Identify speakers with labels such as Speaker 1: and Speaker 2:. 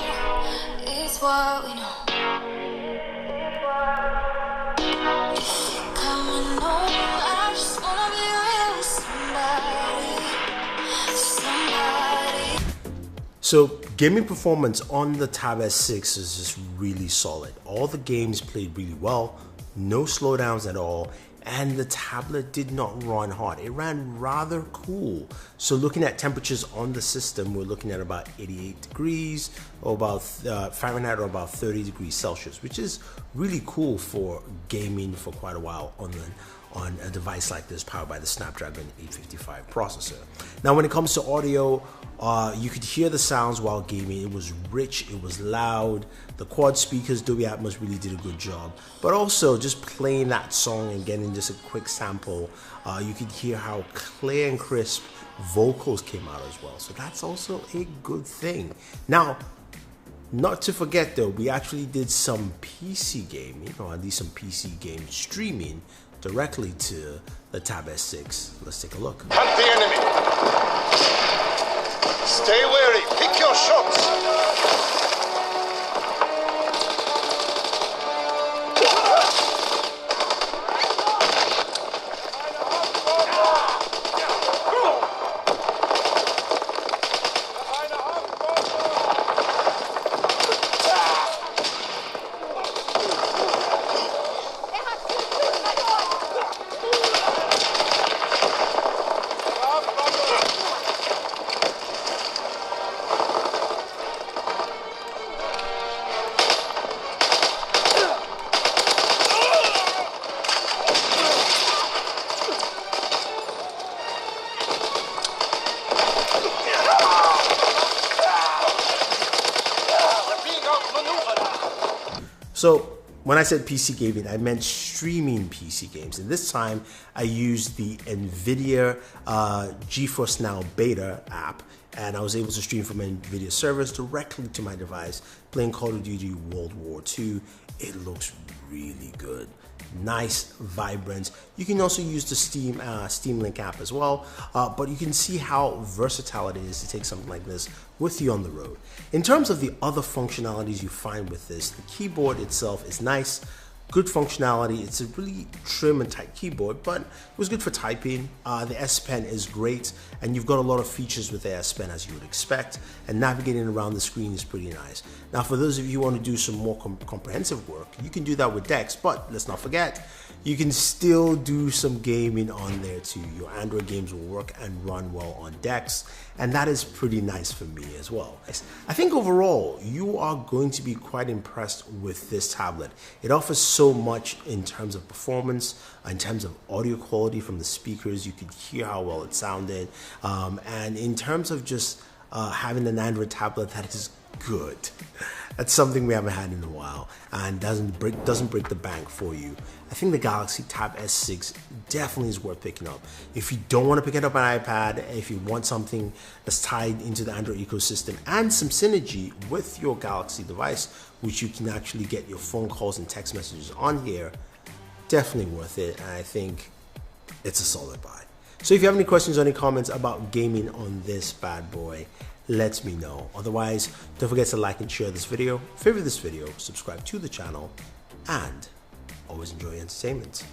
Speaker 1: know, it's what we know. Coming home, I just wanna be real with somebody.
Speaker 2: So gaming performance on the Tab S6 is just really solid. All the games played really well, no slowdowns at all, and the tablet did not run hot. It ran rather cool. So looking at temperatures on the system, we're looking at about 88 degrees or about Fahrenheit, or about 30 degrees Celsius, which is really cool for gaming for quite a while on a device like this powered by the Snapdragon 855 processor. Now when it comes to audio, you could hear the sounds while gaming. It was rich, it was loud. The quad speakers, Dolby Atmos, really did a good job. But also just playing that song and getting just a quick sample, you could hear how clear and crisp vocals came out as well. So that's also a good thing. Now, not to forget though, we actually did some PC gaming, or at least some PC game streaming directly to the Tab S6. Let's take a look.
Speaker 3: Hunt the enemy. Stay wary. Pick your shots.
Speaker 2: So when I said PC gaming, I meant streaming PC games. And this time I used the NVIDIA GeForce Now Beta app, and I was able to stream from NVIDIA servers directly to my device, playing Call of Duty World War II. It looks really good. Nice, vibrant. You can also use the Steam Link app as well, but you can see how versatile it is to take something like this with you on the road. In terms of the other functionalities you find with this, the keyboard itself is nice, good functionality. It's a really trim and tight keyboard, but it was good for typing. The S Pen is great, and you've got a lot of features with the S Pen as you would expect, and navigating around the screen is pretty nice. Now for those of you who want to do some more comprehensive work, you can do that with DeX, but let's not forget, you can still do some gaming on there too. Your Android games will work and run well on DeX, and that is pretty nice for me as well. I think overall, you are going to be quite impressed with this tablet. It offers so much in terms of performance, in terms of audio quality from the speakers. You could hear how well it sounded, and in terms of just having an Android tablet that is good. That's something we haven't had in a while, and doesn't break the bank for you. I think the Galaxy Tab S6 definitely is worth picking up. If you don't want to pick it up on an iPad, if you want something that's tied into the Android ecosystem and some synergy with your Galaxy device, which you can actually get your phone calls and text messages on here, definitely worth it. And I think it's a solid buy. So if you have any questions or any comments about gaming on this bad boy, let me know. Otherwise, don't forget to like and share this video, favorite this video, subscribe to the channel, and always enjoy entertainment.